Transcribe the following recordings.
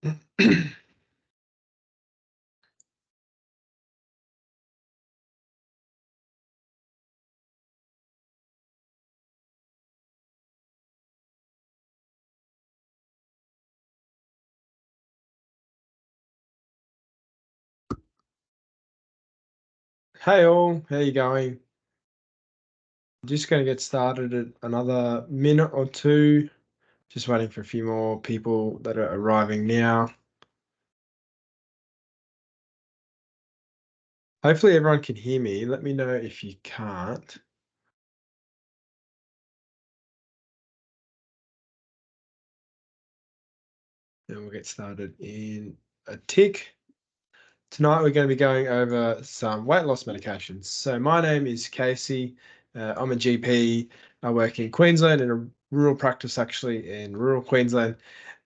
Hey all, how you going? Just going to get started at another minute or two. Just waiting for a few more people that are arriving now. Hopefully everyone can hear me. Let me know if you can't. And we'll get started in a tick. Tonight we're going to be going over some weight loss medications. So my name is Casey. I'm a GP. I work in Queensland in a rural practice, actually in rural Queensland.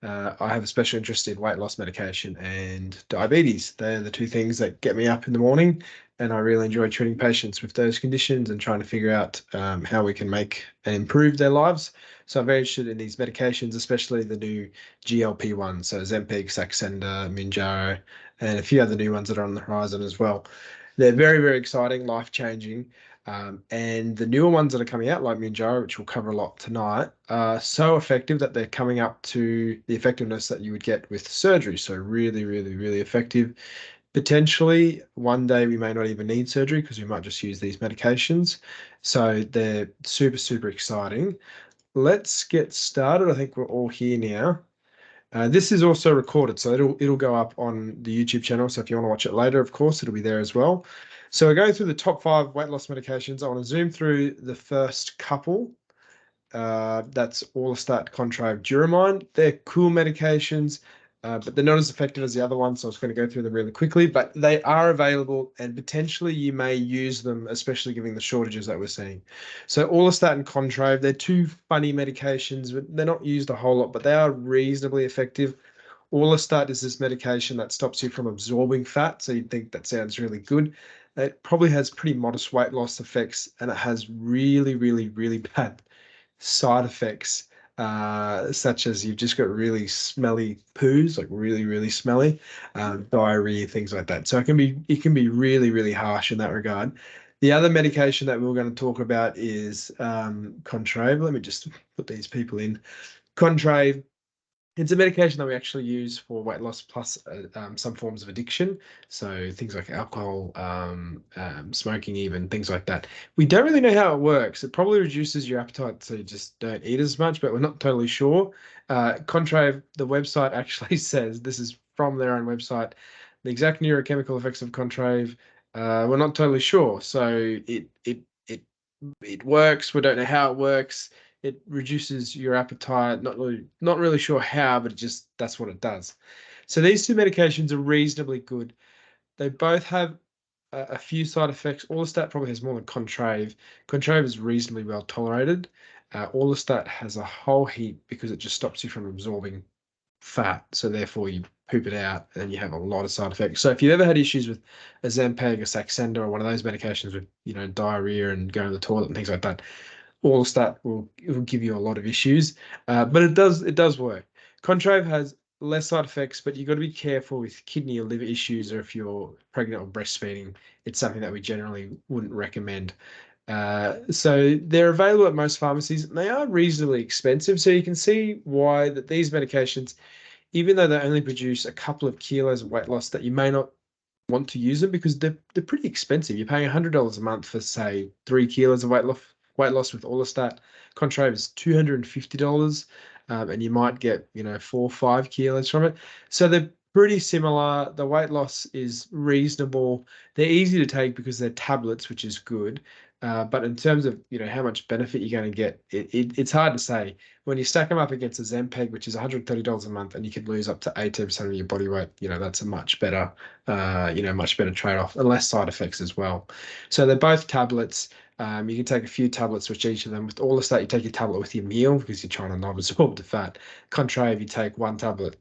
I have a special interest in weight loss medication and diabetes. They're the two things that get me up in the morning, and I really enjoy treating patients with those conditions and trying to figure out how we can make and improve their lives. So I'm very interested in these medications, especially the new GLP-1, so Ozempic, Saxenda, Mounjaro, and a few other new ones that are on the horizon as well. They're very, very exciting, life-changing. And the newer ones that are coming out, like Mounjaro, which we'll cover a lot tonight, are so effective that they're coming up to the effectiveness that you would get with surgery. So really, really, really effective. Potentially, one day we may not even need surgery because we might just use these medications. So they're super, super exciting. Let's get started. I think we're all here now. This is also recorded, so it'll go up on the YouTube channel. So if you want to watch it later, of course, it'll be there as well. So we're going through the top 5 weight loss medications. I want to zoom through the first couple. That's Orlistat, Contrave, Duramind. They're cool medications, but they're not as effective as the other ones, so I was going to go through them really quickly. But they are available, and potentially you may use them, especially given the shortages that we're seeing. So Orlistat and Contrave, they're two funny medications, but they're not used a whole lot, but they are reasonably effective. Orlistat is this medication that stops you from absorbing fat, so you'd think that sounds really good. It probably has pretty modest weight loss effects, and it has really, really, really bad side effects, such as you've just got really smelly poos, like really, really smelly, diarrhea, things like that. So it can be really, really harsh in that regard. The other medication that we are going to talk about is Contrave. Let me just put these people in. Contrave, it's a medication that we actually use for weight loss plus some forms of addiction. So things like alcohol, smoking, even things like that. We don't really know how it works. It probably reduces your appetite, so you just don't eat as much, but we're not totally sure. Contrave, the website actually says, this is from their own website, the exact neurochemical effects of Contrave. We're not totally sure. So it works. We don't know how it works. It reduces your appetite. Not really sure how, but it just that's what it does. So these two medications are reasonably good. They both have a few side effects. Orlistat probably has more than Contrave. Contrave is reasonably well tolerated. Orlistat has a whole heap because it just stops you from absorbing fat. So therefore you poop it out and you have a lot of side effects. So if you've ever had issues with a Ozempic or Saxenda or one of those medications with, diarrhea and going to the toilet and things like that, Orlistat will give you a lot of issues. But it does work. Contrave has less side effects, but you've got to be careful with kidney or liver issues, or if you're pregnant or breastfeeding, it's something that we generally wouldn't recommend. So they're available at most pharmacies, and they are reasonably expensive. So you can see why that these medications, even though they only produce a couple of kilos of weight loss, that you may not want to use them because they're pretty expensive. You're paying $100 a month for, say, 3 kilos of weight loss with Orlistat. Contrave is $250, and you might get 4 or 5 kilos from it. So they're pretty similar. The weight loss is reasonable. They're easy to take because they're tablets, which is good. But in terms of how much benefit you're going to get, it's hard to say. When you stack them up against a Ozempic, which is $130 a month, and you could lose up to 18% of your body weight, that's a much better trade-off, and less side effects as well. So they're both tablets. You can take a few tablets with each of them. With Orlistat, you take your tablet with your meal because you're trying to not absorb the fat. Contrave, you take one tablet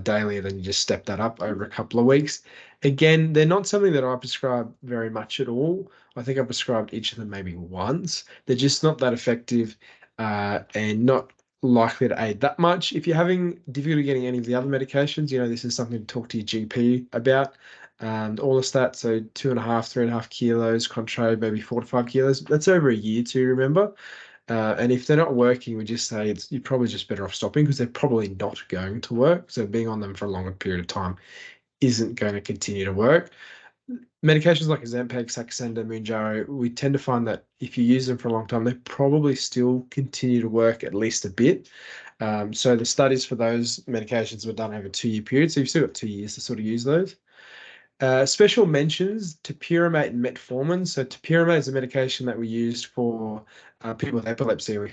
daily, and then you just step that up over a couple of weeks. Again, they're not something that I prescribe very much at all. I think I prescribed each of them maybe once. They're just not that effective, and not likely to aid that much. If you're having difficulty getting any of the other medications, this is something to talk to your GP about. Orlistat, so 2.5, 3.5 kilos, Contrave, maybe 4 to 5 kilos. That's over a year to remember. And if they're not working, we just say you're probably just better off stopping because they're probably not going to work. So being on them for a longer period of time isn't going to continue to work. Medications like Ozempic, Saxenda, Mounjaro, we tend to find that if you use them for a long time, they probably still continue to work at least a bit. So the studies for those medications were done over a 2-year period. So you've still got 2 years to sort of use those. Special mentions, topiramate and metformin. So topiramate is a medication that we used for people with epilepsy. We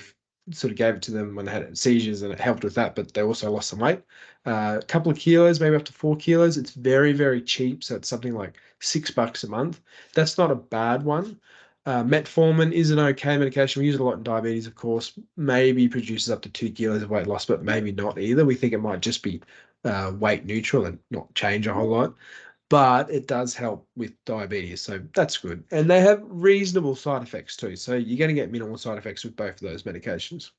sort of gave it to them when they had seizures and it helped with that, but they also lost some weight. A couple of kilos, maybe up to 4 kilos. It's very, very cheap. So it's something like $6 a month. That's not a bad one. Metformin is an okay medication. We use it a lot in diabetes, of course. Maybe produces up to 2 kilos of weight loss, but maybe not either. We think it might just be weight neutral and not change a whole lot. But it does help with diabetes, so that's good. And they have reasonable side effects too. So you're going to get minimal side effects with both of those medications.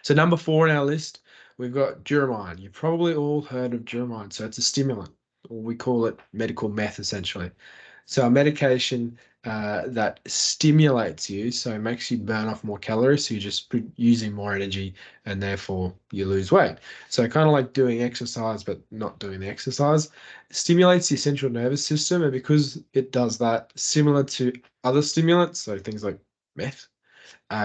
So number 4 on our list, we've got Duromine. You've probably all heard of Duromine. So it's a stimulant, or we call it medical meth essentially. So a medication that stimulates you, so it makes you burn off more calories, so you're just using more energy and therefore you lose weight. So kind of like doing exercise but not doing the exercise. It stimulates the central nervous system, and because it does that, similar to other stimulants, so things like meth,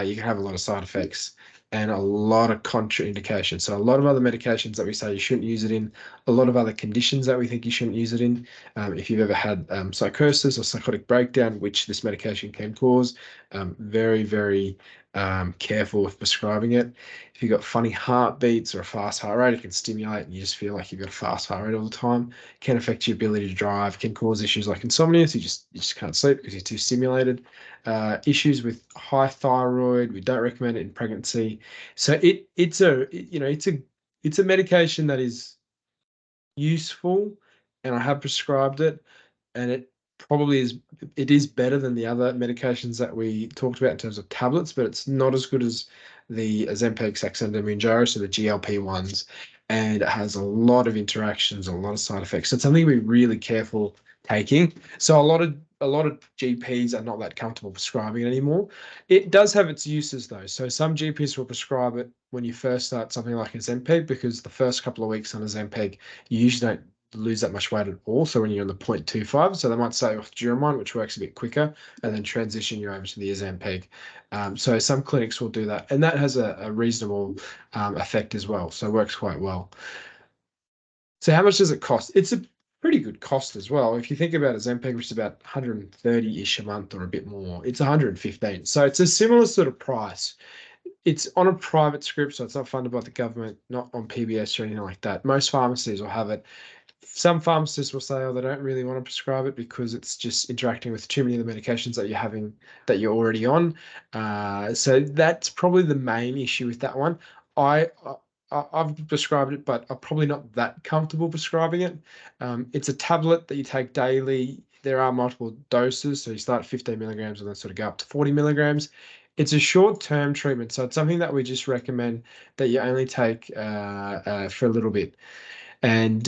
you can have a lot of side effects and a lot of contraindications. So a lot of other medications that we say you shouldn't use it in, a lot of other conditions that we think you shouldn't use it in. If you've ever had psychosis or psychotic breakdown, which this medication can cause, very, very careful with prescribing it. If you've got funny heartbeats or a fast heart rate, it can stimulate and you just feel like you've got a fast heart rate all the time. Can affect your ability to drive, can cause issues like insomnia, so you just can't sleep because you're too stimulated. Issues with high thyroid, we don't recommend it in pregnancy. So it's a medication that is useful, and I have prescribed it, and it is better than the other medications that we talked about in terms of tablets, but it's not as good as the Ozempic, Saxenda, Mounjaro, so the GLP ones, and it has a lot of interactions, a lot of side effects. So it's something to be really careful taking. So a lot of GPs are not that comfortable prescribing it anymore. It does have its uses though. So some GPs will prescribe it when you first start something like Ozempic, because the first couple of weeks on Ozempic, you usually don't lose that much weight at all. So when you're on the 0.25, so they might say with Duromine, which works a bit quicker, and then transition you over to the Ozempic. So some clinics will do that, and that has a reasonable effect as well. So it works quite well. So how much does it cost? It's a pretty good cost as well. If you think about Ozempic, which is about 130-ish a month or a bit more, it's 115. So it's a similar sort of price. It's on a private script, so it's not funded by the government, not on PBS or anything like that. Most pharmacies will have it. Some pharmacists will say, oh, they don't really want to prescribe it because it's just interacting with too many of the medications that you're having, that you're already on. So that's probably the main issue with that one. I've prescribed it, but I'm probably not that comfortable prescribing it. It's a tablet that you take daily. There are multiple doses, so you start at 15 milligrams and then sort of go up to 40 milligrams. It's a short-term treatment, so it's something that we just recommend that you only take for a little bit. And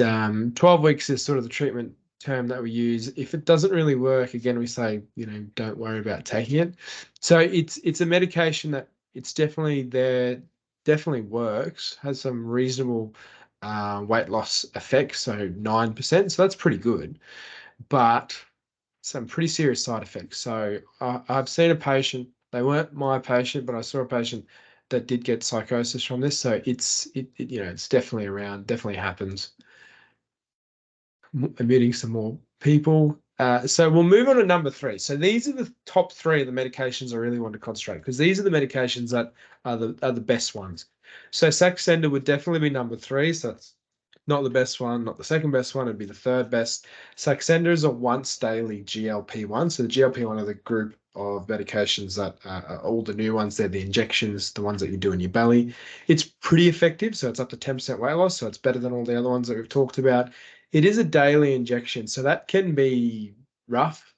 12 weeks is sort of the treatment term that we use. If it doesn't really work, again, we say, don't worry about taking it. So it's a medication that it's definitely there, definitely works, has some reasonable weight loss effects, so 9%. So that's pretty good, but some pretty serious side effects. So I've seen a patient, they weren't my patient, but I saw a patient that did get psychosis from this. So it's definitely around, definitely happens. Admitting some more people. So we'll move on to number 3. So these are the top 3 of the medications I really want to concentrate, because these are the medications that are the best ones. So Saxenda would definitely be number 3. So that's not the best one, not the second best one. It'd be the third best. Saxenda is a once daily GLP-1. So the GLP-1 are the group of medications that are all the new ones. They're the injections, the ones that you do in your belly. It's pretty effective. So it's up to 10% weight loss. So it's better than all the other ones that we've talked about. It is a daily injection, so that can be rough.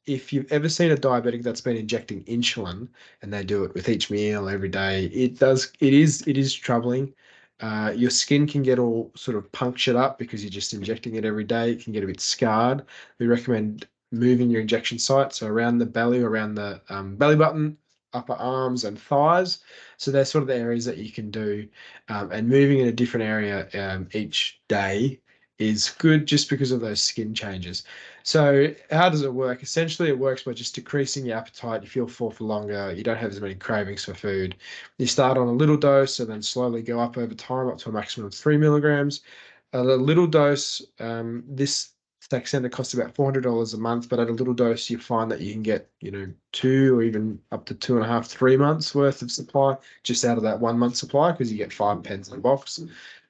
if you've ever seen a diabetic that's been injecting insulin and they do it with each meal every day, it is troubling. Your skin can get all sort of punctured up because you're just injecting it every day. It can get a bit scarred. We recommend moving your injection site, so around the belly, around the belly button, upper arms, and thighs. So they're sort of the areas that you can do, and moving in a different area each day is good just because of those skin changes. So how does it work? Essentially, it works by just decreasing your appetite. You feel full for longer. You don't have as many cravings for food. You start on a little dose and then slowly go up over time up to a maximum of 3 milligrams. A little dose, this Saxenda costs about $400 a month, but at a little dose, you find that you can get, 2 or even up to 2.5, 3 months worth of supply just out of that 1 month supply because you get 5 pens in a box.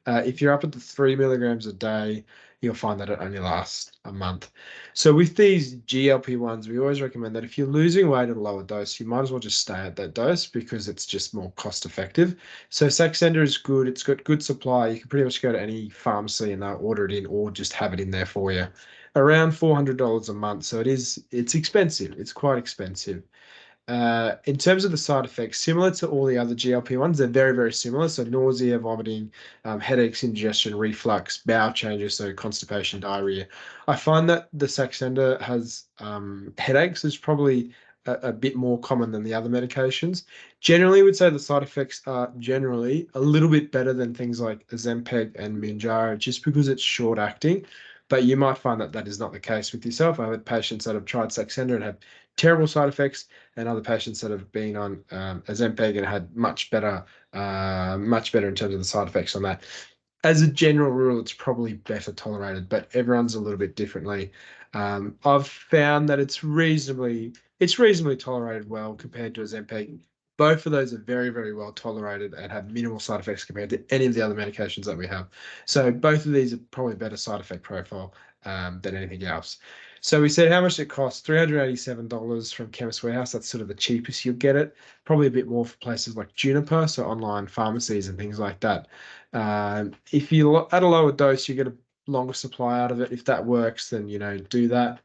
If you're up at the 3 milligrams a day, you'll find that it only lasts a month. So with these GLP-1s, we always recommend that if you're losing weight at a lower dose, you might as well just stay at that dose because it's just more cost effective. So Saxenda is good. It's got good supply. You can pretty much go to any pharmacy and they'll order it in or just have it in there for you. Around $400 a month. So it's expensive. It's quite expensive. In terms of the side effects, similar to all the other GLP-1s, they're very, very similar. So nausea, vomiting, headaches, indigestion, reflux, bowel changes, so constipation, diarrhea. I find that the Saxenda has headaches is probably a bit more common than the other medications. Generally, I would say the side effects are generally a little bit better than things like Ozempic and Mounjaro, just because it's short acting. But you might find that that is not the case with yourself. I've had patients that have tried Saxenda and have terrible side effects, and other patients that have been on Ozempic and had much better in terms of the side effects on that. As a general rule, it's probably better tolerated, but everyone's a little bit differently. I've found that it's reasonably tolerated well compared to Ozempic. Both of those are very, very well tolerated and have minimal side effects compared to any of the other medications that we have. So both of these are probably better side effect profile than anything else. So we said how much it costs, $387 from Chemist Warehouse. That's sort of the cheapest you'll get it. Probably a bit more for places like Juniper, so online pharmacies and things like that. If you at a lower dose, you get a longer supply out of it. If that works, then do that.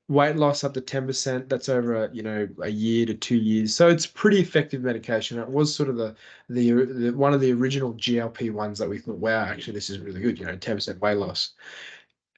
Weight loss up to 10%. That's over a year to 2 years. So it's pretty effective medication. It was sort of the one of the original GLP-1s that we thought, wow, actually this is really good. 10% weight loss.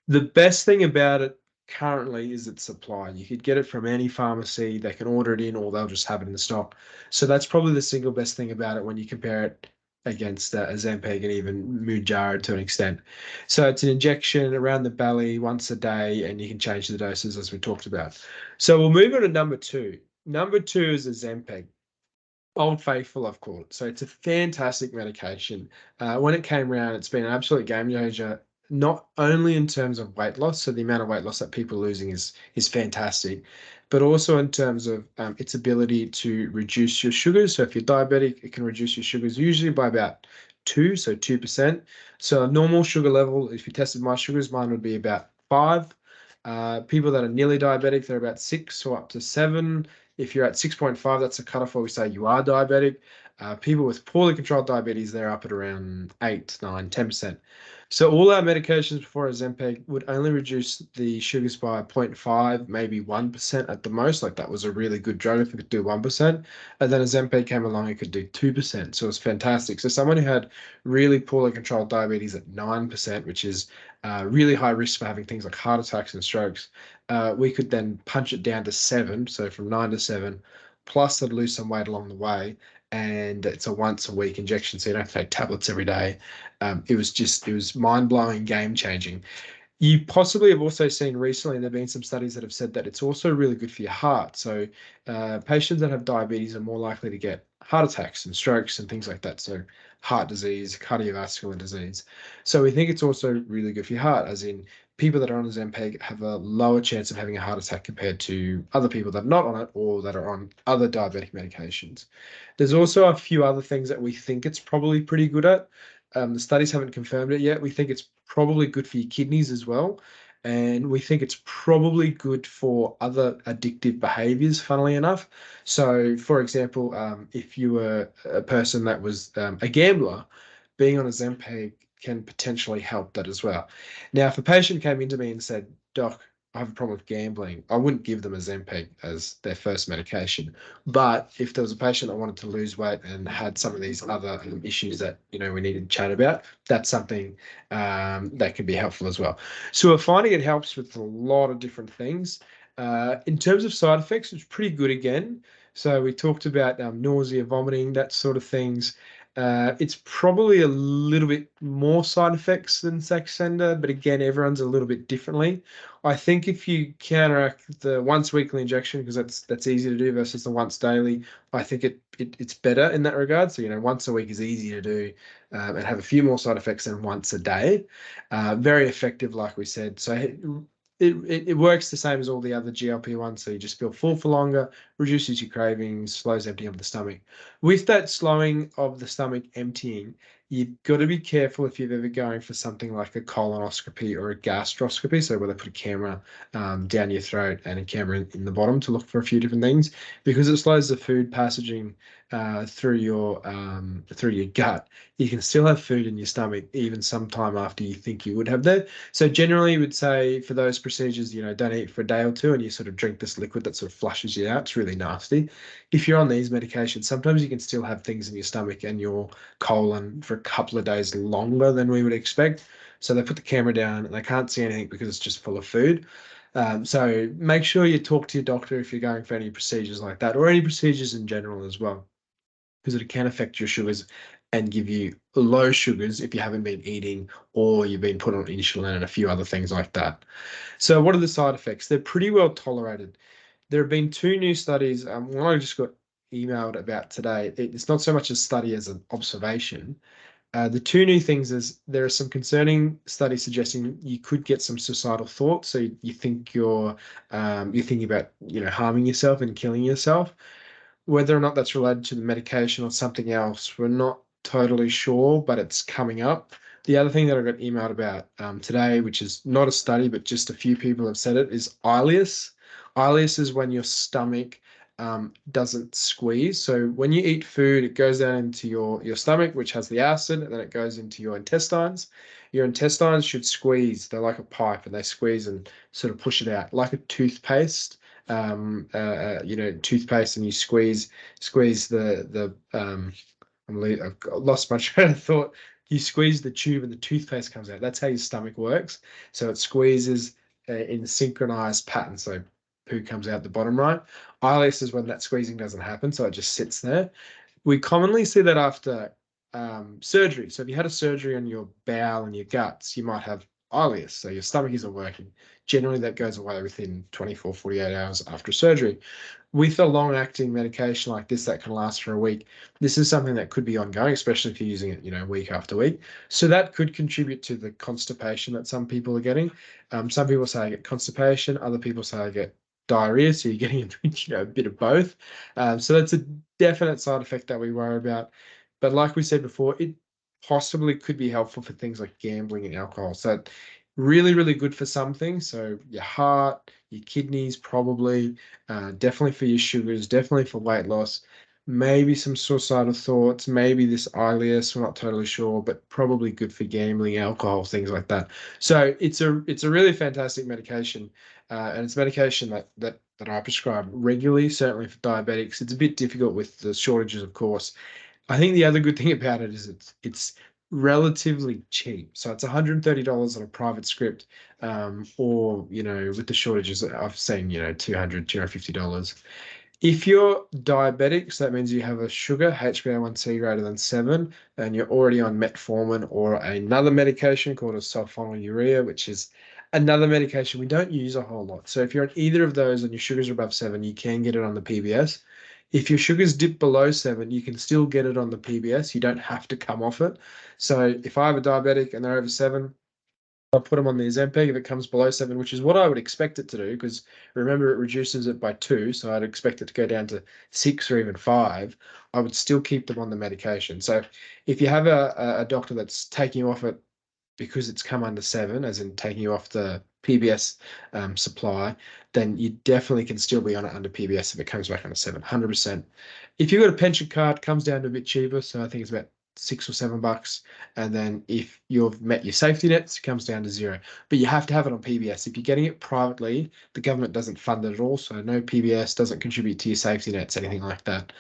The best thing about it currently is its supply. You could get it from any pharmacy. They can order it in, or they'll just have it in the stock. So that's probably the single best thing about it when you compare it against Ozempic and even Mounjaro to an extent. So it's an injection around the belly once a day, and you can change the doses as we talked about. So we'll move on to number two. Number two is Ozempic. Old Faithful, I've called it. So it's a fantastic medication. When it came around, it's been an absolute game changer, not only in terms of weight loss, so the amount of weight loss that people are losing is fantastic, but also in terms of its ability to reduce your sugars. So if you're diabetic, it can reduce your sugars usually by about 2%. So a normal sugar level, if you tested my sugars, mine would be about 5. People that are nearly diabetic, they're about 6 or up to 7. If you're at 6.5, that's a cutoff where we say you are diabetic. People with poorly controlled diabetes, they're up at around 8, 9, 10%. So all our medications before Ozempic would only reduce the sugars by 0.5, maybe 1% at the most. Like that was a really good drug if it could do 1%. And then Ozempic came along, it could do 2%. So it was fantastic. So someone who had really poorly controlled diabetes at 9%, which is really high risk for having things like heart attacks and strokes, we could then punch it down to 7. So from 9 to 7, plus they'd lose some weight along the way. And it's a once a week injection, so you don't have to take tablets every day. It was mind blowing, game changing. You possibly have also seen recently, there have been some studies that have said that it's also really good for your heart. So patients that have diabetes are more likely to get heart attacks and strokes and things like that. So heart disease, cardiovascular disease. So we think it's also really good for your heart, as in people that are on Ozempic have a lower chance of having a heart attack compared to other people that are not on it or that are on other diabetic medications. There's also a few other things that we think it's probably pretty good at. The studies haven't confirmed it yet. We think it's probably good for your kidneys as well. And we think it's probably good for other addictive behaviors, funnily enough. So, for example, if you were a person that was a gambler, being on a Ozempic can potentially help that as well. Now, if a patient came into me and said, Doc, have a problem with gambling, I wouldn't give them Ozempic as their first medication. But if there was a patient that wanted to lose weight and had some of these other issues that we needed to chat about, that's something that can be helpful as well. So we're finding it helps with a lot of different things. In terms of side effects, it's pretty good again. So we talked about nausea, vomiting, that sort of things. It's probably a little bit more side effects than Saxenda, but again, everyone's a little bit differently. I think if you counteract the once weekly injection, because that's easy to do versus the once daily, I think it's better in that regard. So once a week is easy to do, and have a few more side effects than once a day. Very effective, like we said. So it works the same as all the other GLP-1s. So you just feel full for longer, reduces your cravings, slows emptying of the stomach. With that slowing of the stomach emptying, you've got to be careful if you're ever going for something like a colonoscopy or a gastroscopy, so where they put a camera down your throat and a camera in the bottom to look for a few different things, because it slows the food passaging through your gut. You can still have food in your stomach even sometime after you think you would have that. So generally, we would say for those procedures, don't eat for a day or two, and you sort of drink this liquid that sort of flushes you out. It's really nasty. If you're on these medications, sometimes you can still have things in your stomach and your colon for a couple of days longer than we would expect. So they put the camera down and they can't see anything because it's just full of food. So make sure you talk to your doctor if you're going for any procedures like that, or any procedures in general as well, because it can affect your sugars and give you low sugars if you haven't been eating or you've been put on insulin and a few other things like that. So what are the side effects? They're pretty well tolerated. There have been two new studies. One I just got emailed about today. It's not so much a study as an observation. The two new things is there are some concerning studies suggesting you could get some suicidal thoughts. So you think you're thinking about harming yourself and killing yourself. Whether or not that's related to the medication or something else, we're not totally sure, but it's coming up. The other thing that I got emailed about today, which is not a study, but just a few people have said it, is ileus. Ileus is when your stomach doesn't squeeze. So when you eat food, it goes down into your stomach, which has the acid, and then it goes into your intestines. Your intestines should squeeze. They're like a pipe, and they squeeze and sort of push it out like a toothpaste. Toothpaste, and you squeeze I've lost my train of thought. You squeeze the tube and the toothpaste comes out. That's how your stomach works. So it squeezes in synchronized pattern. So poo comes out the bottom right. Ileus is when that squeezing doesn't happen, so it just sits there. We commonly see that after surgery. So if you had a surgery on your bowel and your guts, you might have ileus, so your stomach isn't working. Generally, that goes away within 24, 48 hours after surgery. With a long-acting medication like this that can last for a week, this is something that could be ongoing, especially if you're using it, week after week. So that could contribute to the constipation that some people are getting. Some people say I get constipation, other people say I get diarrhea, so you're getting a bit of both. So that's a definite side effect that we worry about. But like we said before, it possibly could be helpful for things like gambling and alcohol. So really, really good for some things. So your heart, your kidneys, probably, definitely for your sugars, definitely for weight loss, maybe some suicidal thoughts, maybe this ileus, we're not totally sure, but probably good for gambling, alcohol, things like that. So it's a really fantastic medication, and it's medication that I prescribe regularly, certainly for diabetics. It's a bit difficult with the shortages, of course. I think the other good thing about it is it's relatively cheap. So it's $130 on a private script, or with the shortages I've seen, $250. If you're diabetic, so that means you have a sugar HbA1c greater than 7, and you're already on metformin or another medication called a sulfonylurea, which is another medication we don't use a whole lot. So if you're on either of those and your sugars are above 7, you can get it on the PBS. If your sugars dip below 7, you can still get it on the PBS. You don't have to come off it. So if I have a diabetic and they're over 7, I'll put them on the Ozempic if it comes below 7, which is what I would expect it to do, because remember, it reduces it by 2, so I'd expect it to go down to 6 or even 5. I would still keep them on the medication. So if you have a doctor that's taking you off it because it's come under 7, as in taking you off the PBS supply, then you definitely can still be on it under PBS if it comes back under 7, 100%. If you've got a pension card, it comes down to a bit cheaper, so I think it's about $6 or $7. And then if you've met your safety nets, it comes down to $0. But you have to have it on PBS. If you're getting it privately, the government doesn't fund it at all. So no PBS, doesn't contribute to your safety nets, anything like that.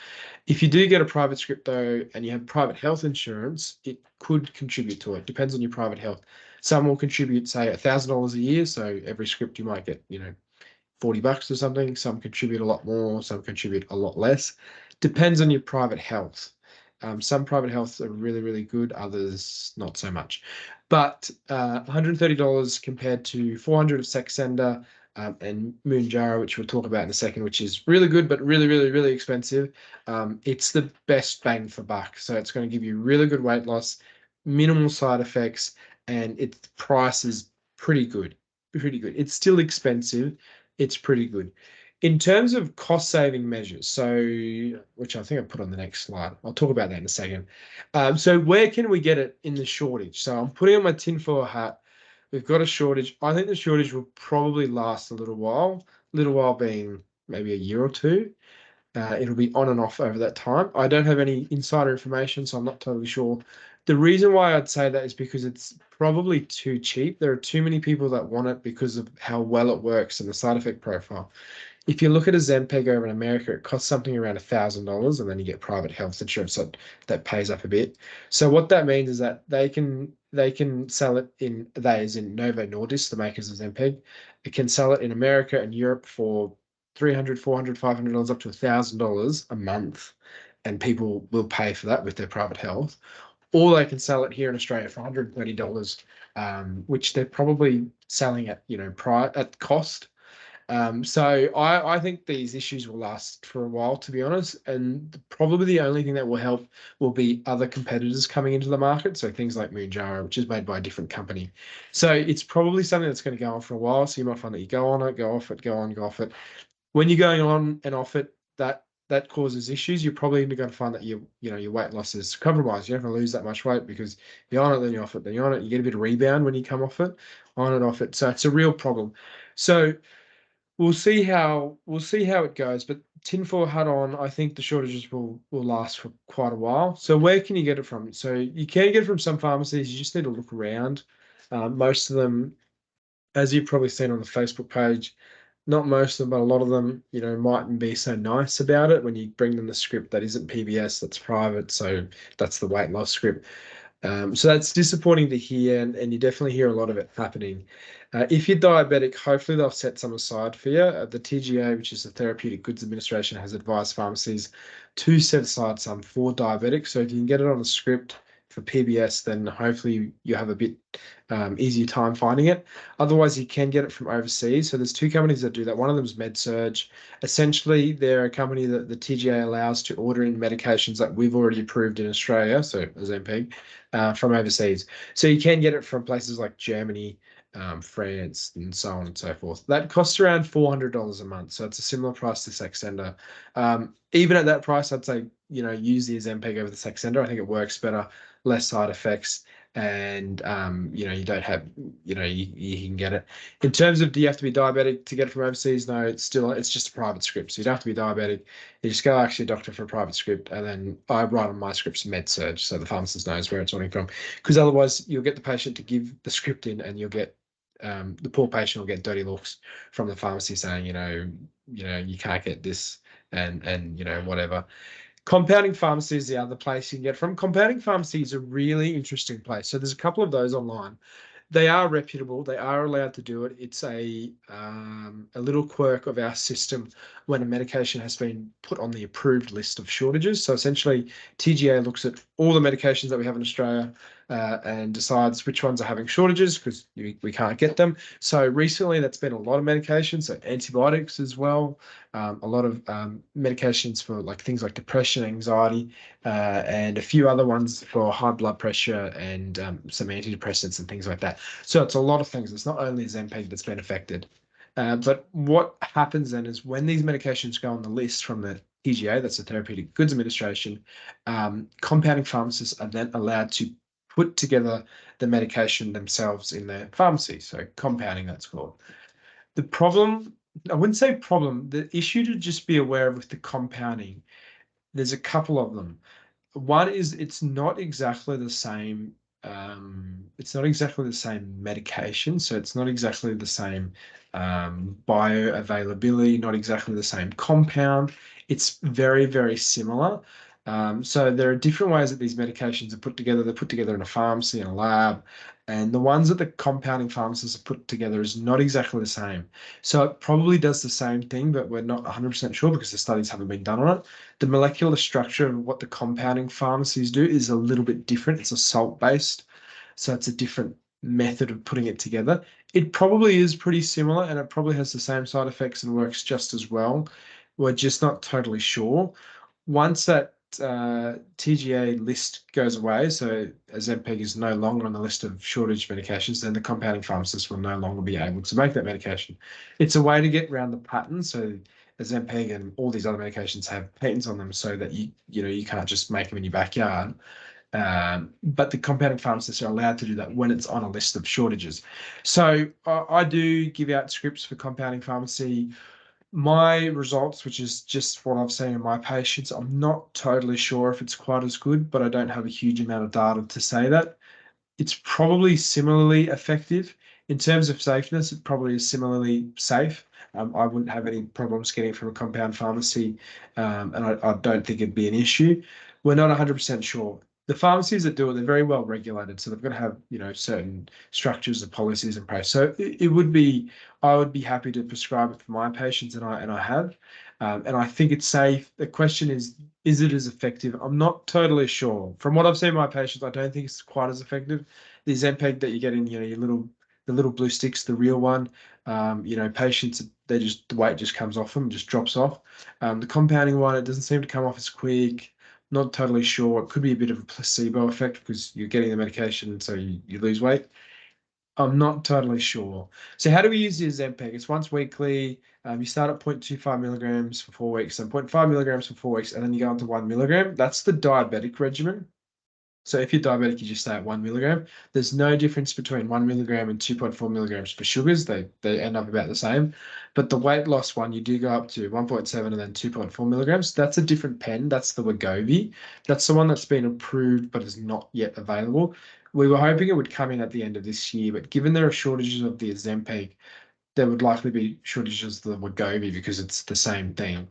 If you do get a private script though, and you have private health insurance, it could contribute to it. Depends on your private health. Some will contribute, say, $1,000 a year. So every script you might get, $40 or something. Some contribute a lot more, some contribute a lot less. Depends on your private health. Some private health are really, really good, others not so much. But $130 compared to $400 of Saxenda and Mounjaro, which we'll talk about in a second, which is really good, but really, really, really expensive. It's the best bang for buck. So it's going to give you really good weight loss, minimal side effects, and its price is pretty good. Pretty good. It's still expensive. It's pretty good. In terms of cost saving measures, so which I think I put on the next slide, I'll talk about that in a second. So where can we get it in the shortage? So I'm putting on my tinfoil hat. We've got a shortage. I think the shortage will probably last a little while being maybe a year or two. It'll be on and off over that time. I don't have any insider information, so I'm not totally sure. The reason why I'd say that is because it's probably too cheap. There are too many people that want it because of how well it works and the side effect profile. If you look at a Ozempic over in America, it costs something around $1,000, and then you get private health insurance that pays up a bit. So what that means is that they can sell it as in Novo Nordisk, the makers of Ozempic. It can sell it in America and Europe for $300, $400, $500, up to $1,000 a month, and people will pay for that with their private health. Or they can sell it here in Australia for $130, which they're probably selling at at cost. So I think these issues will last for a while, to be honest, and probably the only thing that will help will be other competitors coming into the market. So things like Mounjaro, which is made by a different company. So it's probably something that's going to go on for a while. So you might find that you go on it, go off it, go on, go off it. When you're going on and off it, that causes issues. You're probably going to find that your weight loss is compromised. You're not going to lose that much weight because you're on it, then you're off it, then you're on it. You get a bit of rebound when you come off it, on and off it. So it's a real problem. So we'll see how it goes. But tinfoil hat on, I think the shortages will last for quite a while. So where can you get it from? So you can get it from some pharmacies. You just need to look around. Most of them, as you've probably seen on the Facebook page, not most of them, but a lot of them, mightn't be so nice about it when you bring them the script that isn't PBS, that's private. So that's the weight loss script. So that's disappointing to hear, and you definitely hear a lot of it happening. If you're diabetic, hopefully they'll set some aside for you. The TGA, which is the Therapeutic Goods Administration, has advised pharmacies to set aside some for diabetics. So if you can get it on a script for PBS, then hopefully you have a bit easier time finding it. Otherwise, you can get it from overseas. So there's two companies that do that. One of them is MedSurge. Essentially, they're a company that the TGA allows to order in medications that we've already approved in Australia, so Ozempic, from overseas. So you can get it from places like Germany, France, and so on and so forth. That costs around $400 a month. So it's a similar price to Saxenda. Even at that price, I'd say, use the Ozempic over the Saxenda. I think it works better, less side effects, and you don't have, you can get it. In terms of, do you have to be diabetic to get it from overseas? No, it's just a private script. So you don't have to be diabetic. You just go actually a doctor for a private script, and then I write on my scripts MedSurge, so the pharmacist knows where it's coming from. Because otherwise, you'll get the patient to give the script in, and you'll get the poor patient will get dirty looks from the pharmacy saying, you can't get this, and whatever. Compounding pharmacy is the other place you can get from. Compounding pharmacy is a really interesting place. So there's a couple of those online. They are reputable. They are allowed to do it. It's a little quirk of our system when a medication has been put on the approved list of shortages. So essentially, TGA looks at all the medications that we have in Australia and decides which ones are having shortages because we can't get them. So recently, that's been a lot of medications, so antibiotics as well, a lot of medications for things like depression, anxiety, and a few other ones for high blood pressure and some antidepressants and things like that. So it's a lot of things. It's not only Ozempic that's been affected. But what happens then is when these medications go on the list from the TGA, that's the Therapeutic Goods Administration, compounding pharmacists are then allowed to put together the medication themselves in their pharmacy. So compounding, that's called. The problem, I wouldn't say problem, the issue to just be aware of with the compounding, there's a couple of them. One is it's not exactly the same. It's not exactly the same medication, so it's not exactly the same bioavailability, not exactly the same compound. It's very, very similar. So there are different ways that these medications are put together. They're put together in a pharmacy, in a lab, and the ones that the compounding pharmacists have put together is not exactly the same. So it probably does the same thing, but we're not 100% sure because the studies haven't been done on it. The molecular structure of what the compounding pharmacies do is a little bit different. It's a salt-based, so it's a different method of putting it together. It probably is pretty similar and it probably has the same side effects and works just as well. We're just not totally sure. Once that TGA list goes away, so Ozempic is no longer on the list of shortage medications, then the compounding pharmacist will no longer be able to make that medication. It's a way to get around the patent. So Ozempic and all these other medications have patents on them, so that you can't just make them in your backyard. But the compounding pharmacists are allowed to do that when it's on a list of shortages. So I do give out scripts for compounding pharmacy. My results, which is just what I've seen in my patients, I'm not totally sure if it's quite as good, but I don't have a huge amount of data to say that. It's probably similarly effective. In terms of safeness, it probably is similarly safe. I wouldn't have any problems getting it from a compound pharmacy, and I don't think it'd be an issue. We're not 100% sure. The pharmacies that do it, they're very well regulated, so they've got to have certain structures and policies in place. So it would be, I would be happy to prescribe it for my patients, and I have, and I think it's safe. The question is it as effective? I'm not totally sure. From what I've seen in my patients, I don't think it's quite as effective. The Ozempic that you get in, the little blue sticks, the real one, patients, the weight just comes off them, just drops off. The compounding one, it doesn't seem to come off as quick. Not totally sure. It could be a bit of a placebo effect because you're getting the medication, so you lose weight. I'm not totally sure. So how do we use the Ozempic? It's once weekly. You start at 0.25 milligrams for 4 weeks, and 0.5 milligrams for 4 weeks, and then you go on to 1 milligram. That's the diabetic regimen. So if you're diabetic, you just stay at 1 milligram. There's no difference between 1 milligram and 2.4 milligrams for sugars. They end up about the same. But the weight loss one, you do go up to 1.7 and then 2.4 milligrams. That's a different pen. That's the Wegovy. That's the one that's been approved but is not yet available. We were hoping it would come in at the end of this year, but given there are shortages of the Ozempic, there would likely be shortages of the Wegovy because it's the same thing.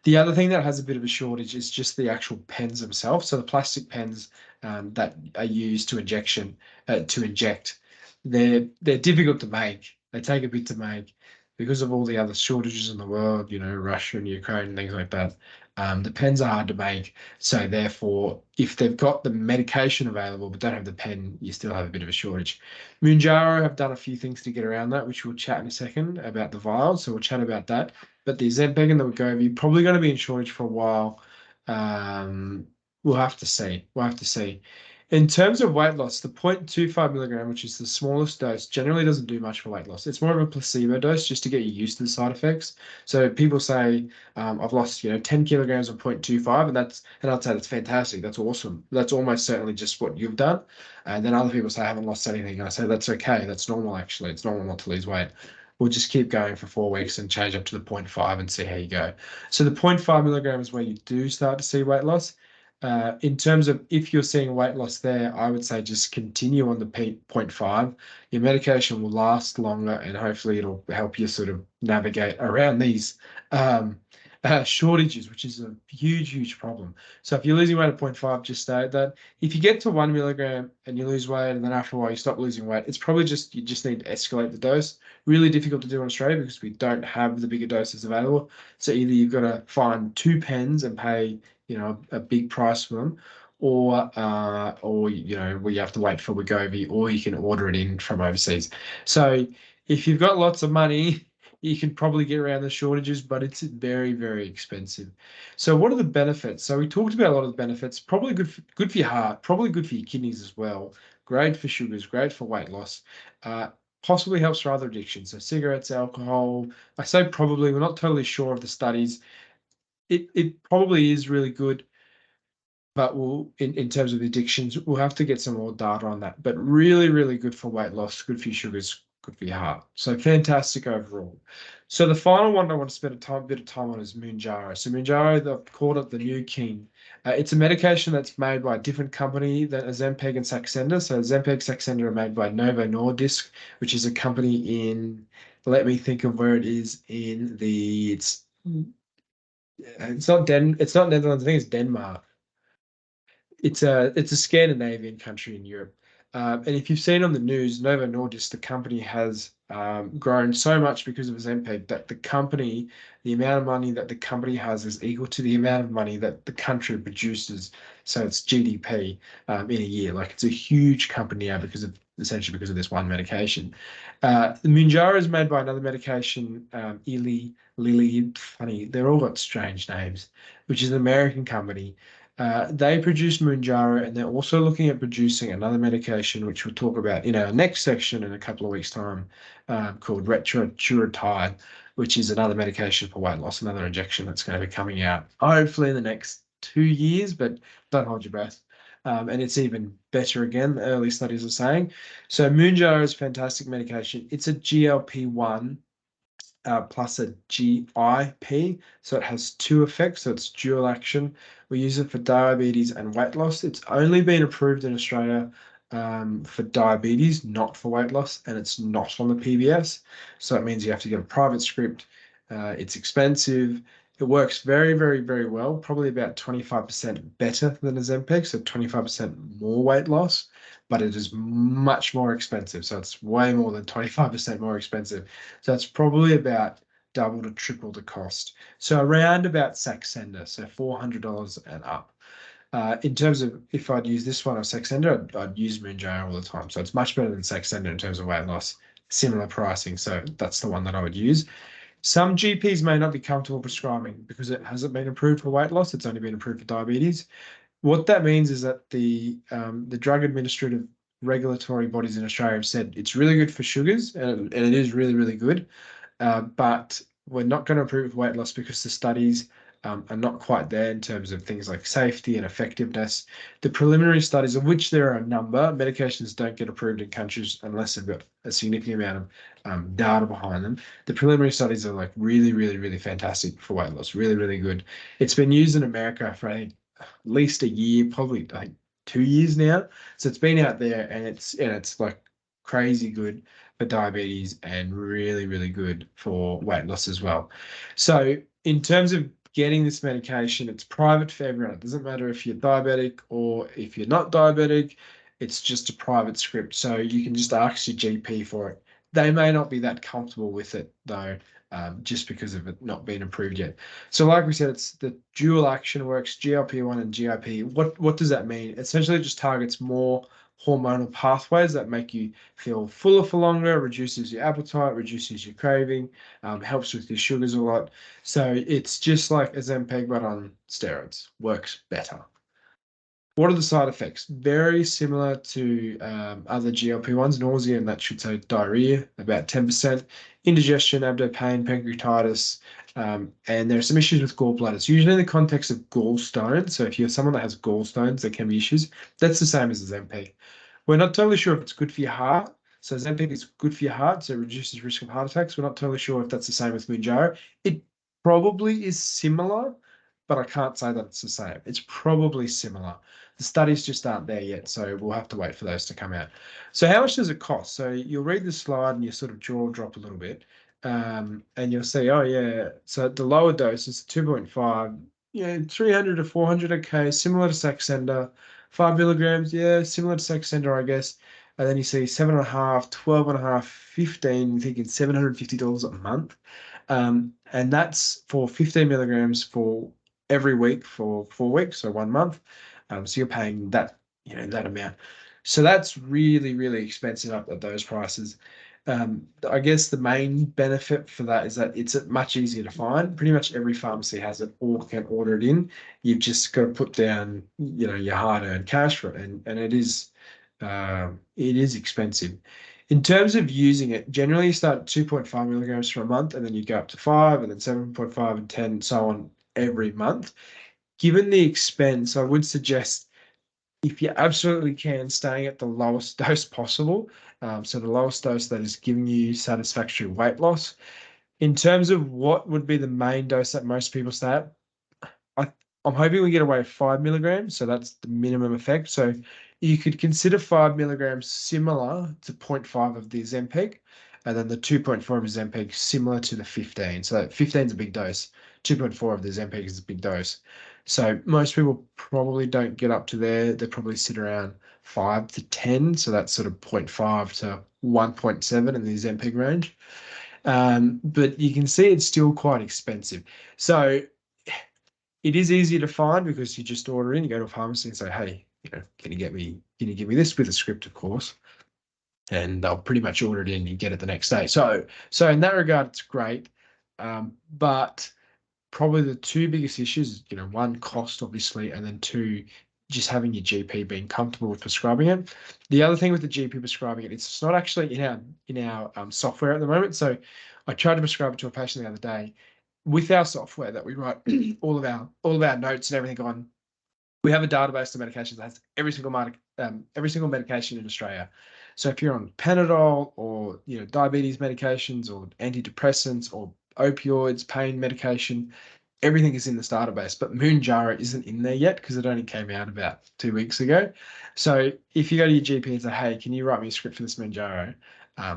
The other thing that has a bit of a shortage is just the actual pens themselves. So the plastic pens that are used to inject, they're difficult to make. They take a bit to make because of all the other shortages in the world, Russia and Ukraine and things like that. The pens are hard to make. So therefore, if they've got the medication available but don't have the pen, you still have a bit of a shortage. Mounjaro have done a few things to get around that, which we'll chat in a second about the vials. So we'll chat about that. But the Ozempic and the Wegovy probably going to be in shortage for a while. We'll have to see. We'll have to see. In terms of weight loss, the 0.25 milligram, which is the smallest dose, generally doesn't do much for weight loss. It's more of a placebo dose just to get you used to the side effects. So people say, I've lost, 10 kilograms of 0.25, and I'd say that's fantastic. That's awesome. That's almost certainly just what you've done. And then other people say, I haven't lost anything. And I say, that's okay. That's normal, actually. It's normal not to lose weight. We'll just keep going for 4 weeks and change up to the 0.5 and see how you go. So the 0.5 milligram is where you do start to see weight loss. In terms of if you're seeing weight loss there, I would say just continue on the 0.5. Your medication will last longer and hopefully it'll help you sort of navigate around these shortages, which is a huge, huge problem. So if you're losing weight at 0.5, just stay at that. If you get to 1 milligram and you lose weight and then after a while you stop losing weight, it's probably you just need to escalate the dose. Really difficult to do in Australia because we don't have the bigger doses available. So either you've got to find 2 pens and pay a big price for them, or we have to wait for Wegovy, or you can order it in from overseas. So if you've got lots of money, you can probably get around the shortages, but it's very, very expensive. So what are the benefits? So we talked about a lot of the benefits. Probably good for your heart, probably good for your kidneys as well. Great for sugars, great for weight loss. Possibly helps for other addictions, so cigarettes, alcohol. I say probably, we're not totally sure of the studies. It probably is really good, but in terms of addictions, we'll have to get some more data on that. But really, really good for weight loss, good for your sugars, good for your heart. So fantastic overall. So the final one I want to spend a bit of time on is Mounjaro. So Mounjaro, they've called it the new king. It's a medication that's made by a different company than Ozempic and Saxenda. So Ozempic, Saxenda are made by Novo Nordisk, which is a company in, let me think of where it is in the, it's not Netherlands, I think it's Denmark. It's a Scandinavian country in Europe. And if you've seen on the news, Novo Nordisk, the company has grown so much because of Ozempic that the amount of money that the company has is equal to the amount of money that the country produces. So it's GDP in a year. Like it's a huge company now essentially because of this one medication. Mounjaro is made by another medication, Lilly. Funny, they're all got strange names, which is an American company. They produce Mounjaro, and they're also looking at producing another medication, which we'll talk about in our next section in a couple of weeks' time, called retatrutide, which is another medication for weight loss, another injection that's going to be coming out hopefully in the next 2 years, but don't hold your breath. And it's even better again, the early studies are saying. So Mounjaro is a fantastic medication. It's a GLP-1 plus a GIP. So it has two effects. So it's dual action. We use it for diabetes and weight loss. It's only been approved in Australia for diabetes, not for weight loss, and it's not on the PBS. So it means you have to get a private script. It's expensive. It works very, very, very well, probably about 25% better than Ozempic, so 25% more weight loss, but it is much more expensive. So it's way more than 25% more expensive. So it's probably about double to triple the cost. So around about Saxenda, so $400 and up. In terms of if I'd use this one or Saxenda, I'd use Mounjaro all the time. So it's much better than Saxenda in terms of weight loss, similar pricing. So that's the one that I would use. Some GPs may not be comfortable prescribing because it hasn't been approved for weight loss. It's only been approved for diabetes. What that means is that the drug administrative regulatory bodies in Australia have said it's really good for sugars, and it is really, really good. But we're not going to approve it for weight loss because the studies are not quite there in terms of things like safety and effectiveness. The preliminary studies, of which there are a number, medications don't get approved in countries unless they've got a significant amount of data behind them. The preliminary studies are like really, really, really fantastic for weight loss, really, really good. It's been used in America for at least a year, probably like 2 years now. So it's been out there, and it's like crazy good for diabetes and really, really good for weight loss as well. So in terms of getting this medication, it's private for everyone. It doesn't matter if you're diabetic or if you're not diabetic. It's just a private script. So you can just ask your GP for it. They may not be that comfortable with it though, just because of it not being approved yet. So like we said, it's the dual action works, GLP-1 and GIP. What does that mean? Essentially, it just targets more hormonal pathways that make you feel fuller for longer, reduces your appetite, reduces your craving, helps with your sugars a lot. So it's just like Ozempic but on steroids, works better. What are the side effects? Very similar to other GLP-1s, nausea, and that should say diarrhea, about 10%, indigestion, abdo pain, pancreatitis, and there are some issues with gallbladders, usually in the context of gallstones. So if you're someone that has gallstones, there can be issues. That's the same as Ozempic. We're not totally sure if it's good for your heart. So Ozempic is good for your heart, so it reduces risk of heart attacks. We're not totally sure if that's the same with Mounjaro. It probably is similar, but I can't say that it's the same. It's probably similar. The studies just aren't there yet, so we'll have to wait for those to come out. So how much does it cost? So you'll read the slide and your sort of jaw will drop a little bit, and you'll see, oh yeah, so the lower dose is 2.5, 300 to 400, okay, similar to Saxenda. 5 milligrams, yeah, similar to Saxenda, I guess. And then you see 7.5, 12.5, 15, you're thinking $750 a month. And that's for 15 milligrams for every week for 4 weeks, so 1 month. So you're paying that, that amount. So that's really, really expensive up at those prices. I guess the main benefit for that is that it's much easier to find. Pretty much every pharmacy has it or can order it in. You've just got to put down, your hard-earned cash for it, and it is expensive. In terms of using it, generally you start at 2.5 milligrams for a month, and then you go up to 5, and then 7.5 and 10, so on every month. Given the expense, I would suggest, if you absolutely can, staying at the lowest dose possible So the lowest dose that is giving you satisfactory weight loss. In terms of what would be the main dose that most people stay at, I'm hoping we get away with 5 milligrams, so that's the minimum effect. So you could consider 5 milligrams similar to 0.5 of the Ozempic, and then the 2.4 of Ozempic similar to the 15. So 15 is a big dose. 2.4 of the Ozempic is a big dose. So most people probably don't get up to there. They probably sit around 5 to 10. So that's sort of 0.5 to 1.7 in the Ozempic range. But you can see it's still quite expensive. So it is easy to find because you just order in, you go to a pharmacy and say, hey, can you give me this with a script, of course, and they'll pretty much order it in, you get it the next day. So in that regard, it's great. But probably the two biggest issues, one, cost, obviously, and then two, just having your GP being comfortable with prescribing it. The other thing with the GP prescribing it, it's not actually in our software at the moment. So I tried to prescribe it to a patient the other day. With our software that we write all of our notes and everything on, we have a database of medications that has every single medication in Australia. So if you're on Panadol or diabetes medications or antidepressants or opioids, pain medication, everything is in this database. But Mounjaro isn't in there yet because it only came out about 2 weeks ago. So if you go to your GP and say, hey, can you write me a script for this Mounjaro?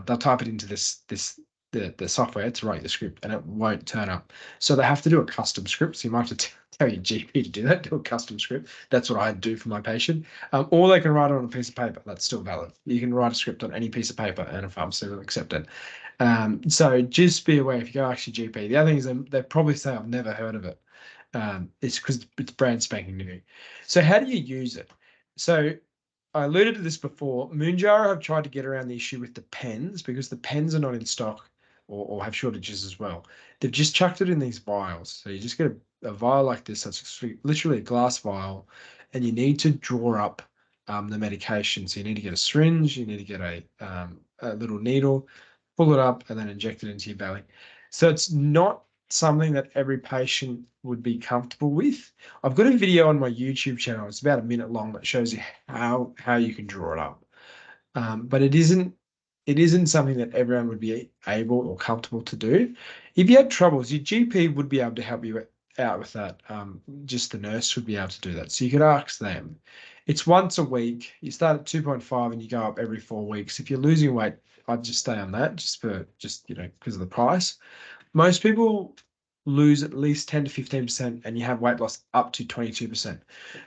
They'll type it into the software to write the script, and it won't turn up. So they have to do a custom script. So you might have to tell your GP to do that, do a custom script. That's what I do for my patient. Or they can write it on a piece of paper. That's still valid. You can write a script on any piece of paper and a pharmacy will accept it. So just be aware if you go ask your GP. The other thing is they probably say, I've never heard of it. It's because it's brand spanking new. So how do you use it? So I alluded to this before. Mounjaro have tried to get around the issue with the pens because the pens are not in stock or have shortages as well. They've just chucked it in these vials. So you just get a vial like this. That's literally a glass vial, and you need to draw up the medication. So you need to get a syringe. You need to get a little needle, pull it up, and then inject it into your belly. So it's not something that every patient would be comfortable with. I've got a video on my YouTube channel. It's about a minute long that shows you how you can draw it up. But it isn't something that everyone would be able or comfortable to do. If you had troubles, your GP would be able to help you out with that. Just the nurse would be able to do that. So you could ask them. It's once a week. You start at 2.5 and you go up every 4 weeks. If you're losing weight, I'd just stay on that because of the price. Most people lose at least 10 to 15% and you have weight loss up to 22%.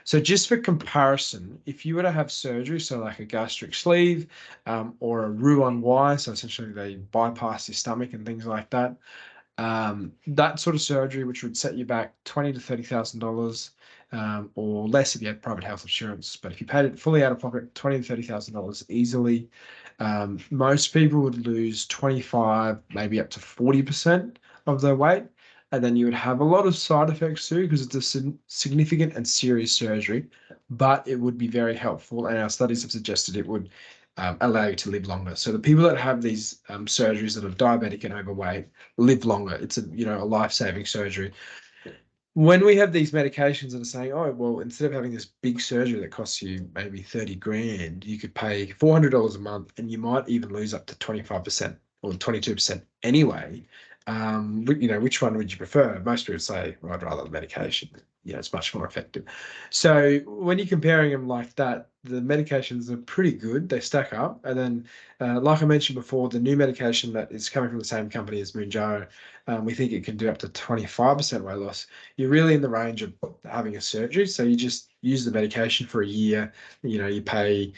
So just for comparison, if you were to have surgery, so like a gastric sleeve or a Roux-en-Y, so essentially they bypass your stomach and things like that, that sort of surgery, which would set you back $20,000 to $30,000 or less if you had private health insurance. But if you paid it fully out of pocket, $20,000 to $30,000 easily. Most people would lose 25, maybe up to 40% of their weight. And then you would have a lot of side effects too, because it's a significant and serious surgery, but it would be very helpful. And our studies have suggested it would allow you to live longer. So the people that have these surgeries that are diabetic and overweight live longer. It's a life-saving surgery. When we have these medications that are saying, oh, well, instead of having this big surgery that costs you maybe 30 grand, you could pay $400 a month and you might even lose up to 25% or 22% anyway. Which one would you prefer? Most people say, well, I'd rather the medication. It's much more effective. So when you're comparing them like that, the medications are pretty good. They stack up. And then, like I mentioned before, the new medication that is coming from the same company as Mounjaro, we think it can do up to 25% weight loss. You're really in the range of having a surgery. So you just use the medication for a year. You pay,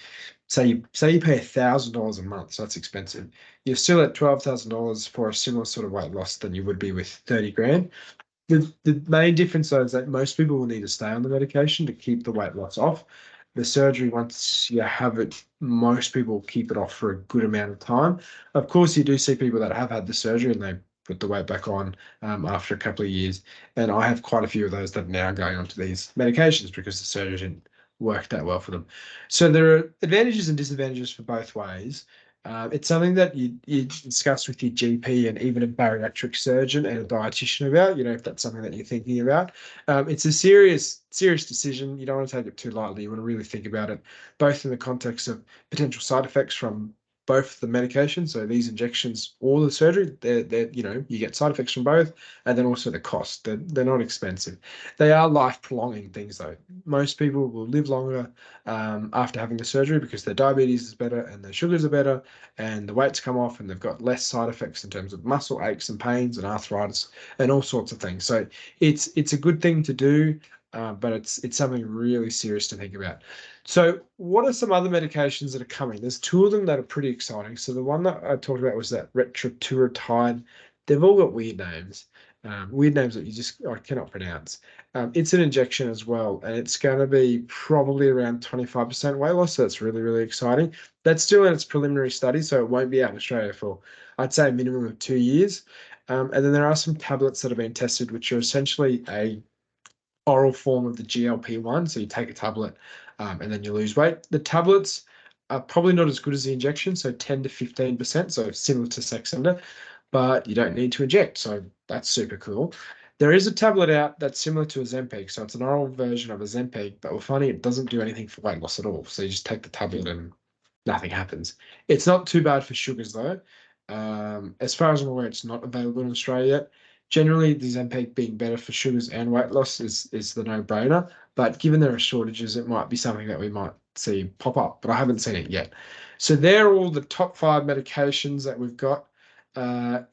say you pay $1,000 a month. So that's expensive. You're still at $12,000 for a similar sort of weight loss than you would be with 30 grand. The main difference though is that most people will need to stay on the medication to keep the weight loss off. The surgery, once you have it, most people keep it off for a good amount of time. Of course, you do see people that have had the surgery and they put the weight back on after a couple of years. And I have quite a few of those that are now going onto these medications because the surgery didn't work that well for them. So there are advantages and disadvantages for both ways. It's something that you discuss with your GP and even a bariatric surgeon and a dietitian about, if that's something that you're thinking about. It's a serious decision. You don't want to take it too lightly. You want to really think about it, both in the context of potential side effects from both the medications, so these injections or the surgery, they're you get side effects from both, and then also the cost. They're not expensive. They are life prolonging things though. Most people will live longer after having the surgery because their diabetes is better and their sugars are better and the weight's come off and they've got less side effects in terms of muscle aches and pains and arthritis and all sorts of things. So it's a good thing to do, but it's something really serious to think about. So what are some other medications that are coming? There's two of them that are pretty exciting. So the one that I talked about was that retatrutide. They've all got weird names that I cannot pronounce. It's an injection as well, and it's going to be probably around 25% weight loss. So that's really, really exciting. That's still in its preliminary study, so it won't be out in Australia for, I'd say, a minimum of 2 years. And then there are some tablets that have been tested, which are essentially a oral form of the GLP-1. So you take a tablet and then you lose weight. The tablets are probably not as good as the injection, so 10 to 15%, so similar to Saxenda, but you don't need to inject. So that's super cool. There is a tablet out that's similar to Ozempic. So it's an oral version of Ozempic, but we're finding it doesn't do anything for weight loss at all. So you just take the tablet and nothing happens. It's not too bad for sugars though. As far as I'm aware, it's not available in Australia yet. Generally, the Ozempic being better for sugars and weight loss is the no-brainer. But given there are shortages, it might be something that we might see pop up, but I haven't seen it yet. So they're all the top 5 medications that we've got.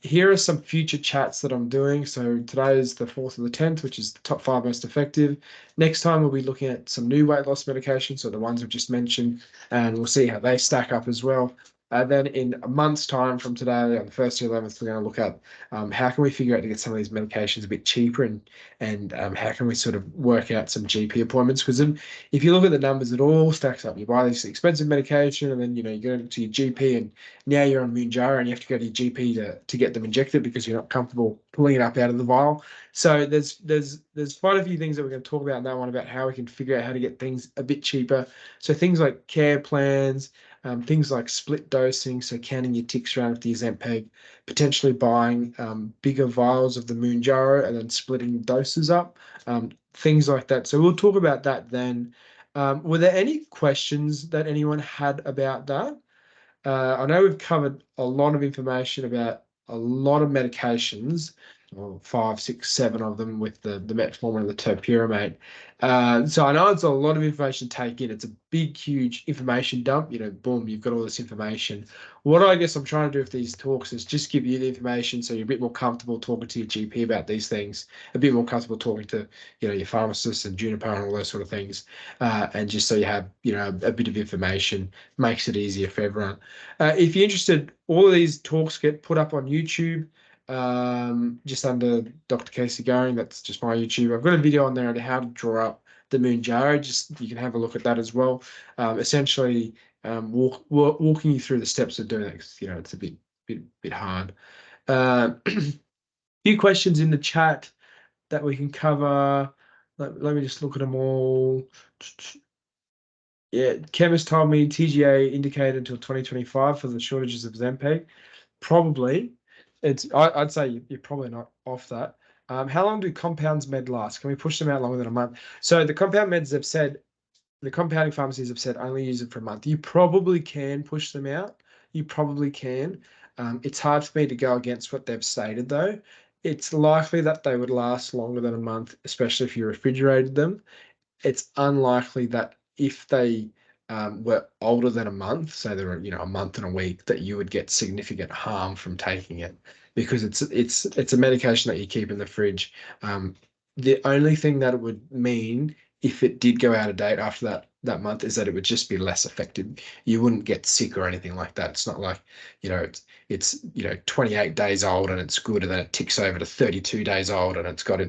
Here are some future chats that I'm doing. So today is the 4th of the 10th, which is the top 5 most effective. Next time we'll be looking at some new weight loss medications, so the ones I've just mentioned, and we'll see how they stack up as well. Then in a month's time from today, on the 1st to 11th, we're going to look at how can we figure out to get some of these medications a bit cheaper, and how can we sort of work out some GP appointments? Because if you look at the numbers, it all stacks up. You buy this expensive medication, and then you go to your GP, and now you're on Mounjaro, and you have to go to your GP to get them injected because you're not comfortable pulling it up out of the vial. So there's quite a few things that we're going to talk about in that one about how we can figure out how to get things a bit cheaper. So things like care plans. Things like split dosing, so counting your ticks around with the Ozempic, potentially buying bigger vials of the Mounjaro and then splitting doses up, things like that. So we'll talk about that then. Were there any questions that anyone had about that? I know we've covered a lot of information about a lot of medications, or 5, 6, 7 of them with the metformin and the topiramate. So I know it's a lot of information to take in. It's a big, huge information dump. Boom, you've got all this information. What I guess I'm trying to do with these talks is just give you the information so you're a bit more comfortable talking to your GP about these things, a bit more comfortable talking to your pharmacist and Juniper and all those sort of things, and just so you have a bit of information, makes it easier for everyone. If you're interested, all of these talks get put up on YouTube, just under Dr. Casey Going. That's just my YouTube. I've got a video on there on how to draw up the Mounjaro. Just you can have a look at that as well. Essentially, walking you through the steps of doing it. It's a bit hard. Few questions in the chat that we can cover. Let me just look at them all. Yeah, chemist told me TGA indicated until 2025 for the shortages of Ozempic. Probably. I'd say you're probably not off that. How long do compounds med last? Can we push them out longer than a month? So the compound meds have said, the compounding pharmacies have said only use it for a month. You probably can push them out. You probably can. It's hard for me to go against what they've stated though. It's likely that they would last longer than a month, especially if you refrigerated them. It's unlikely that if they were older than a month, so they were a month and a week, that you would get significant harm from taking it, because it's a medication that you keep in the fridge. The only thing that it would mean if it did go out of date after that month is that it would just be less effective. You wouldn't get sick or anything like that. It's not like it's 28 days old and it's good, and then it ticks over to 32 days old and it's got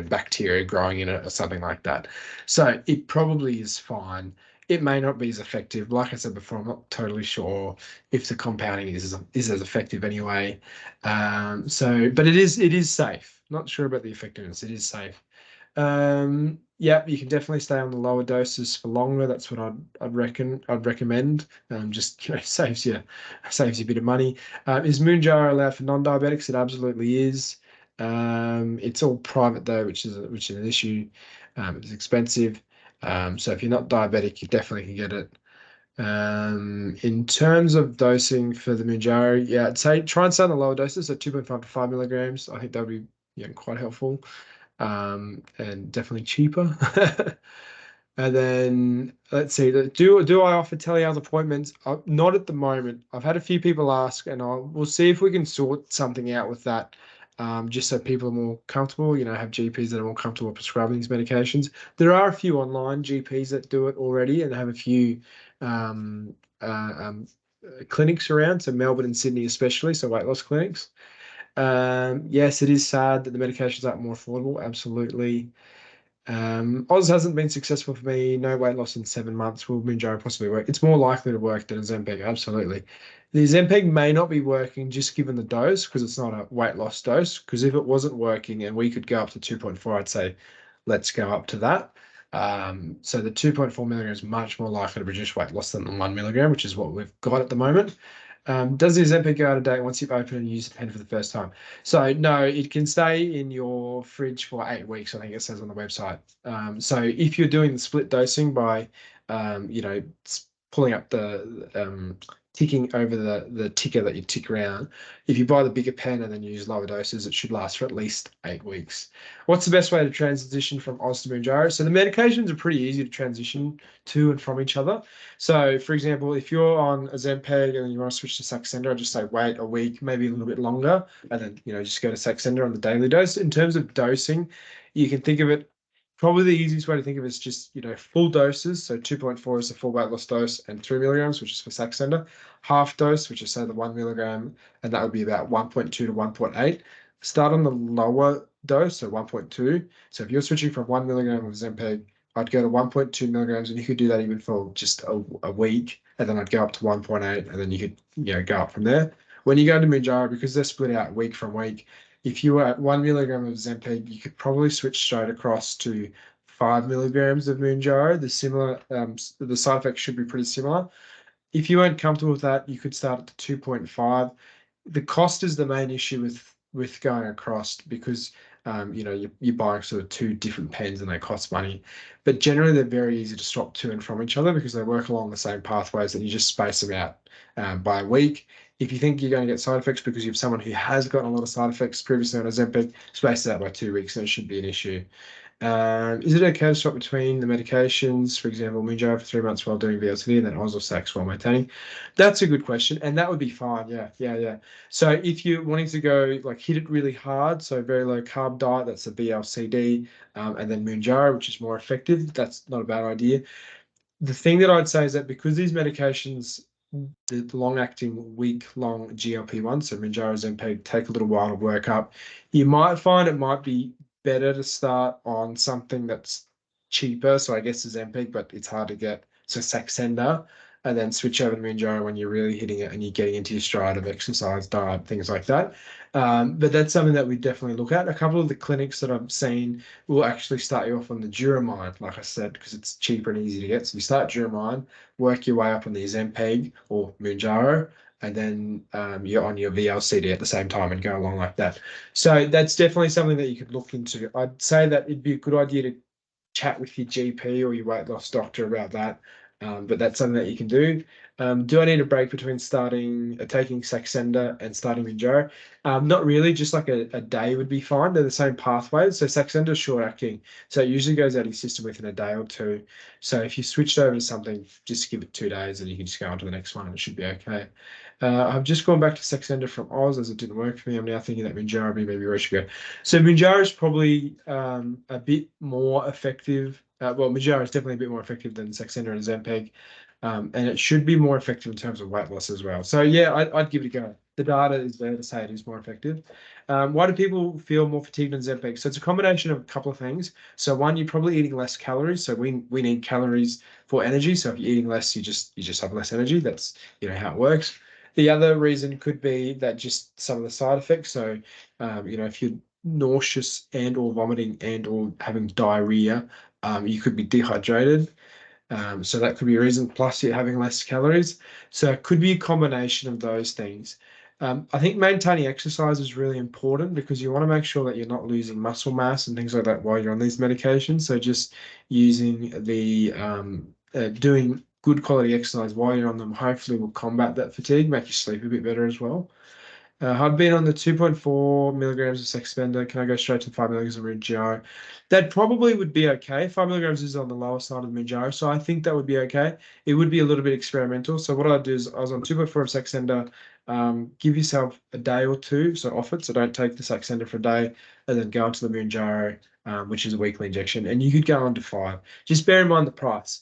bacteria growing in it or something like that. So it probably is fine. It may not be as effective. Like I said before, I'm not totally sure if the compounding is as effective anyway. But it is safe. Not sure about the effectiveness. It is safe. Yeah, you can definitely stay on the lower doses for longer. That's what I'd recommend. Just saves you a bit of money. Is Mounjaro allowed for non-diabetics? It absolutely is. It's all private though, which is an issue. It's expensive. So if you're not diabetic, you definitely can get it. In terms of dosing for the Mounjaro, yeah, I'd say try and start on the lower doses, so 2.5 to 5 milligrams. I think that would be quite helpful, and definitely cheaper. And then let's see, do I offer telehealth appointments? Not at the moment. I've had a few people ask, and we'll see if we can sort something out with that, just so people are more comfortable. Have GPs that are more comfortable prescribing these medications. There are a few online GPs that do it already, and have a few um, uh, um, clinics around. So Melbourne and Sydney, especially, so weight loss clinics. Yes, it is sad that the medications aren't more affordable. Absolutely. Oz hasn't been successful for me. No weight loss in 7 months. Will Mounjaro possibly work? It's more likely to work than Ozempic. Absolutely. The Ozempic may not be working just given the dose because it's not a weight loss dose. Because if it wasn't working and we could go up to 2.4, I'd say let's go up to that. So the 2.4 milligrams is much more likely to produce weight loss than the 1 milligram, which is what we've got at the moment. Does the Ozempic go out of date once you've opened and used the pen for the first time? So no, it can stay in your fridge for 8 weeks. I think it says on the website. So if you're doing the split dosing by, pulling up the ticking over the ticker that you tick around, if you buy the bigger pen and then use lower doses, it should last for at least 8 weeks. What's the best way to transition from Oz to Mounjaro? So the medications are pretty easy to transition to and from each other. So, for example, if you're on Ozempic and you want to switch to Saxenda, I'd just say wait a week, maybe a little bit longer, and then just go to Saxenda on the daily dose. In terms of dosing, you can think of it. Probably the easiest way to think of it is just full doses. So 2.4 is the full weight loss dose, and 3 milligrams, which is for Saxenda. Half dose, which is say the 1 milligram, and that would be about 1.2 to 1.8. Start on the lower dose, so 1.2. So if you're switching from 1 milligram of Ozempic, I'd go to 1.2 milligrams, and you could do that even for just a week, and then I'd go up to 1.8, and then you could go up from there. When you go to Mounjaro, because they're split out week from week, if you were at 1 milligram of Ozempic, you could probably switch straight across to 5 milligrams of Mounjaro. The side effects should be pretty similar. If you weren't comfortable with that, you could start at the 2.5. The cost is the main issue with going across because you're buying sort of two different pens and they cost money. But generally, they're very easy to swap to and from each other because they work along the same pathways and you just space them out by a week. If you think you're going to get side effects because you have someone who has gotten a lot of side effects previously on Ozempic, space it out by 2 weeks and it should be an issue. Is it okay to swap between the medications, for example, Mounjaro for 3 months while doing VLCD and then Oz or Sax while maintaining? That's a good question, and that would be fine. Yeah. So if you're wanting to go like hit it really hard, so very low carb diet, that's a BLCD, and then Mounjaro, which is more effective. That's not a bad idea. The thing that I'd say is that because these medications, the long-acting, week-long GLP-1, so Mounjaro, Ozempic, take a little while to work up, you might find it might be better to start on something that's cheaper. So I guess Ozempic, but it's hard to get. So Saxenda, and then switch over to Mounjaro when you're really hitting it and you're getting into your stride of exercise, diet, things like that. But that's something that we definitely look at. A couple of the clinics that I've seen will actually start you off on the Duromine, like I said, because it's cheaper and easy to get. So you start Duromine, work your way up on the Ozempic or Mounjaro, and then you're on your VLCD at the same time and go along like that. So that's definitely something that you could look into. I'd say that it'd be a good idea to chat with your GP or your weight loss doctor about that. But that's something that you can do. Do I need a break between taking Saxenda and starting Mounjaro? Not really, just like a day would be fine. They're the same pathways. So Saxenda is short acting. So it usually goes out of your system within a day or two. So if you switched over to something, just give it 2 days and you can just go on to the next one and it should be okay. I've just gone back to Saxenda from Oz as it didn't work for me. I'm now thinking that Mounjaro maybe where I should go. So Mounjaro is probably a bit more effective. Well, Mounjaro is definitely a bit more effective than Saxenda and Ozempic. And it should be more effective in terms of weight loss as well. So yeah, I'd give it a go. The data is there to say it is more effective. Why do people feel more fatigued than Ozempic? So it's a combination of a couple of things. So one, you're probably eating less calories. So we need calories for energy. So if you're eating less, you just have less energy. That's how it works. The other reason could be that just some of the side effects. So if you're nauseous and or vomiting and or having diarrhea, you could be dehydrated. So that could be a reason, plus you're having less calories. So it could be a combination of those things. I think maintaining exercise is really important because you want to make sure that you're not losing muscle mass and things like that while you're on these medications. So just using doing good quality exercise while you're on them hopefully will combat that fatigue, make you sleep a bit better as well. I've been on the 2.4 milligrams of Saxenda. Can I go straight to 5 milligrams of Mounjaro? That probably would be okay. 5 milligrams is on the lower side of the Mounjaro, so I think that would be okay. It would be a little bit experimental. So what I'd do is I was on 2.4 of Saxenda. Give yourself a day or two, so off it. So don't take the Saxenda for a day, and then go onto the Mounjaro, which is a weekly injection, and you could go on to 5. Just bear in mind the price.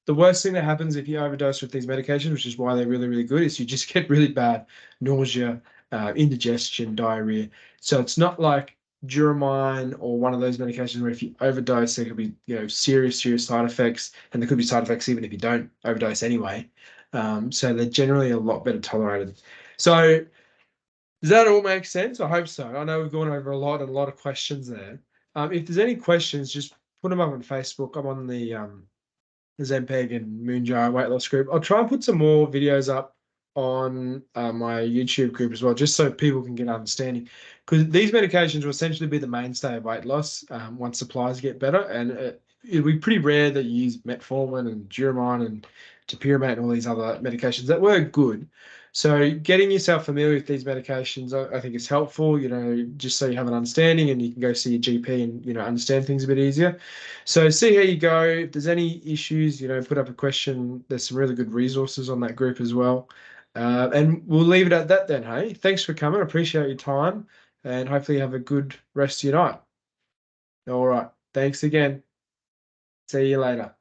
The worst thing that happens if you overdose with these medications, which is why they're really, really good, is you just get really bad nausea, indigestion, diarrhea. So it's not like Duromine or one of those medications where if you overdose, there could be serious side effects, and there could be side effects even if you don't overdose anyway. So they're generally a lot better tolerated. So does that all make sense? I hope so. I know we've gone over a lot and a lot of questions there. If there's any questions, just put them up on Facebook. I'm on the Zempeg and Mounjaro weight loss group. I'll try and put some more videos up on my YouTube group as well, just so people can get an understanding. Because these medications will essentially be the mainstay of weight loss once supplies get better, and it'll be pretty rare that you use metformin and Duromine and topiramate and all these other medications that were good. So getting yourself familiar with these medications, I think is helpful, just so you have an understanding and you can go see your GP and, understand things a bit easier. So see how you go. If there's any issues, put up a question. There's some really good resources on that group as well. And we'll leave it at that then, hey? Thanks for coming. I appreciate your time and hopefully you have a good rest of your night. All right. Thanks again. See you later.